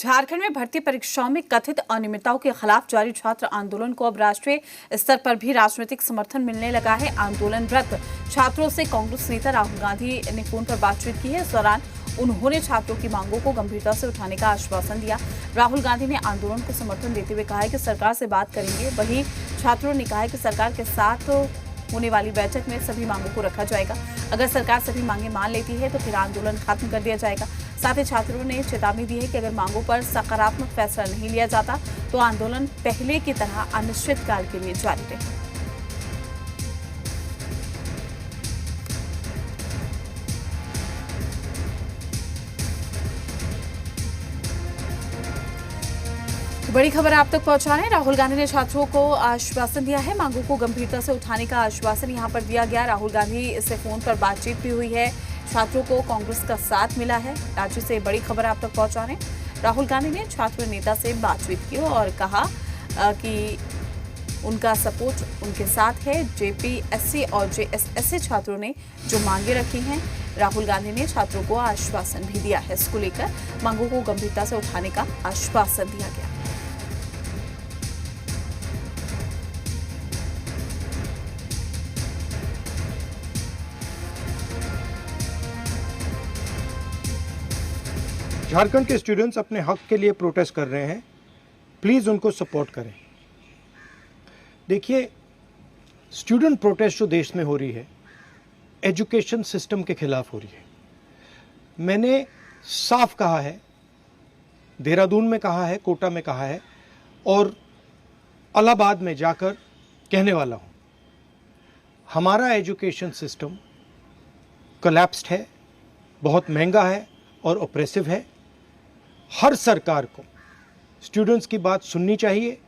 झारखंड में भर्ती परीक्षाओं में कथित अनियमितताओं के खिलाफ जारी छात्र आंदोलन को अब राष्ट्रीय स्तर पर भी राजनीतिक समर्थन मिलने लगा है। आंदोलनरत छात्रों से कांग्रेस नेता राहुल गांधी ने फोन पर बातचीत की है। इस दौरान उन्होंने छात्रों की मांगों को गंभीरता से उठाने का आश्वासन दिया। राहुल गांधी ने आंदोलन को समर्थन देते हुए कहा है कि सरकार से बात करेंगे। वहीं छात्रों ने कहा है कि सरकार के साथ होने वाली बैठक में सभी मांगों को रखा जाएगा। अगर सरकार सभी मांगे मान लेती है तो फिर आंदोलन खत्म कर दिया जाएगा। साथ ही छात्रों ने चेतावनी दी है कि अगर मांगों पर सकारात्मक फैसला नहीं लिया जाता तो आंदोलन पहले की तरह अनिश्चितकाल के लिए जारी रहेगा। बड़ी खबर आप तक पहुंचा रहे हैं। राहुल गांधी ने छात्रों को आश्वासन दिया है। मांगों को गंभीरता से उठाने का आश्वासन यहां पर दिया गया। राहुल गांधी से फोन पर बातचीत भी हुई है। छात्रों को कांग्रेस का साथ मिला है। राज्य से बड़ी खबर आप तक पहुंचा रहे हैं। राहुल गांधी ने छात्र नेता से बातचीत की और कहा कि उनका सपोर्ट उनके साथ है। जेपीएससी और जेएसएससी छात्रों ने जो मांगे रखी हैं, राहुल गांधी ने छात्रों को आश्वासन भी दिया है। इसको लेकर मांगों को गंभीरता से उठाने का आश्वासन दिया गया। झारखंड के स्टूडेंट्स अपने हक के लिए प्रोटेस्ट कर रहे हैं। प्लीज़ उनको सपोर्ट करें। देखिए, स्टूडेंट प्रोटेस्ट जो देश में हो रही है, एजुकेशन सिस्टम के खिलाफ हो रही है। मैंने साफ कहा है, देहरादून में कहा है, कोटा में कहा है और इलाहाबाद में जाकर कहने वाला हूँ। हमारा एजुकेशन सिस्टम कोलैप्स्ड है, बहुत महंगा है और ऑप्रेसिव है। हर सरकार को स्टूडेंट्स की बात सुननी चाहिए।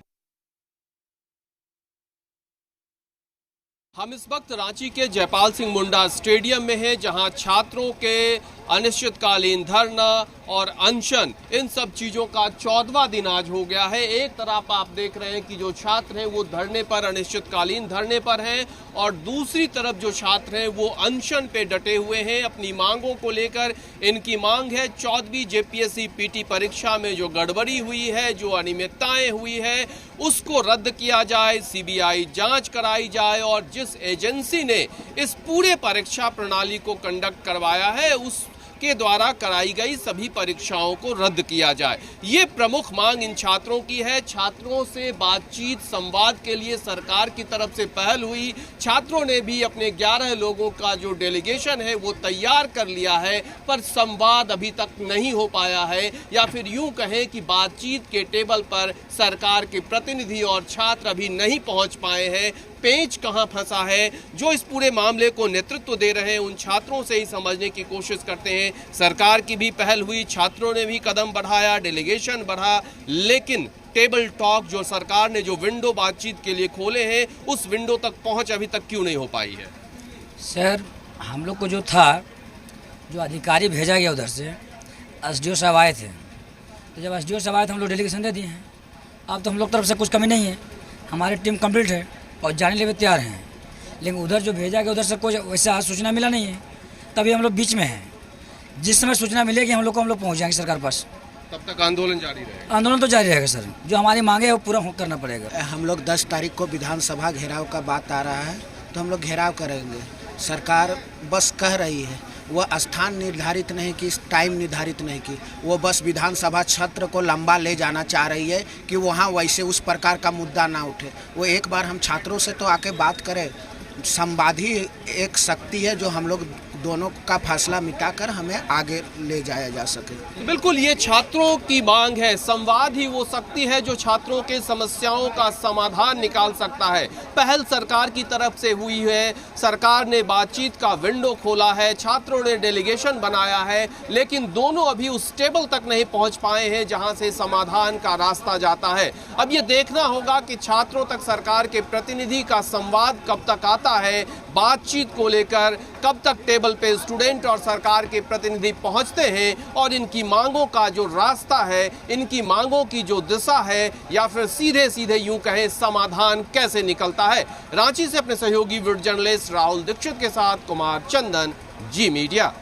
हम इस वक्त रांची के जयपाल सिंह मुंडा स्टेडियम में हैं, जहां छात्रों के अनिश्चितकालीन धरना और अनशन, इन सब चीजों का 14वां दिन आज हो गया है। एक तरफ आप देख रहे हैं कि जो छात्र हैं वो धरने पर, अनिश्चितकालीन धरने पर हैं, और दूसरी तरफ जो छात्र हैं वो अनशन पे डटे हुए हैं अपनी मांगों को लेकर। इनकी मांग है 14वीं जेपीएससी पीटी परीक्षा में जो गड़बड़ी हुई है, जो अनियमितताएं हुई है, उसको रद्द किया जाए, सीबीआई जांच कराई जाए और जिस एजेंसी ने इस पूरे परीक्षा प्रणाली को कंडक्ट करवाया है उसके द्वारा कराई गई सभी परीक्षाओं को रद्द किया जाए। ये प्रमुख मांग इन छात्रों की है। छात्रों से बातचीत, संवाद के लिए सरकार की तरफ से पहल हुई। छात्रों ने भी अपने 11 लोगों का जो डेलीगेशन है वो तैयार कर लिया है, पर संवाद अभी तक नहीं हो पाया है, या फिर यूं कहें कि बातचीत के टेबल पर सरकार के प्रतिनिधि और छात्र अभी नहीं पहुंच पाए हैं। पेंच कहां फंसा है, जो इस पूरे मामले को नेतृत्व दे रहे हैं उन छात्रों से ही समझने की कोशिश करते हैं। सरकार की भी पहल हुई, छात्रों ने भी कदम बढ़ाया, डेलीगेशन बढ़ा, लेकिन टेबल टॉक जो सरकार ने जो विंडो बातचीत के लिए खोले हैं, उस विंडो तक पहुंच अभी तक क्यों नहीं हो पाई है? सर, हम लोग को जो था, जो अधिकारी भेजा गया उधर से, एसडीओ साहब आए थे, तो जब एसडीओ साहब आए थे हम लोग डेलीगेशन दे दिए हैं। अब तो हम लोग तरफ से कुछ कमी नहीं है, हमारी टीम कंप्लीट है और जाने के लिए तैयार हैं। लेकिन उधर जो भेजा गया उधर से कोई वैसा सूचना मिला नहीं है, तभी हम लोग बीच में हैं। जिस समय सूचना मिलेगी हम लोग पहुंच जाएंगे सरकार पास। तब तक आंदोलन जारी रहेगा? आंदोलन तो जारी रहेगा सर, जो हमारी मांगे है वो पूरा करना पड़ेगा। हम लोग 10 तारीख को विधानसभा घेराव का बात आ रहा है, तो हम लोग घेराव करेंगे। सरकार बस कह रही है, वह स्थान निर्धारित नहीं की, टाइम निर्धारित नहीं की, वो बस विधानसभा क्षेत्र को लंबा ले जाना चाह रही है कि वहाँ वैसे उस प्रकार का मुद्दा ना उठे। वो एक बार हम छात्रों से तो आके बात करें। संवाद ही एक शक्ति है जो हम लोग दोनों का फासला मिटाकर हमें आगे ले जाया जा सके। बिल्कुल, ये छात्रों की मांग है। संवाद ही वो शक्ति है जो छात्रों के समस्याओं का समाधान निकाल सकता है। पहल सरकार की तरफ से हुई है, सरकार ने बातचीत का विंडो खोला है, छात्रों ने डेलीगेशन बनाया है, लेकिन दोनों अभी उस टेबल तक नहीं पहुंच पाए हैं जहां से समाधान का रास्ता जाता है। अब ये देखना होगा कि छात्रों तक सरकार के प्रतिनिधि का संवाद कब तक आता है, बातचीत को लेकर कब तक टेबल पे स्टूडेंट और सरकार के प्रतिनिधि पहुंचते हैं, और इनकी मांगों का जो रास्ता है, इनकी मांगों की जो दिशा है, या फिर सीधे सीधे यूं कहें समाधान कैसे निकलता है। रांची से अपने सहयोगी वीडियो जर्नलिस्ट राहुल दीक्षित के साथ कुमार चंदन, जी मीडिया।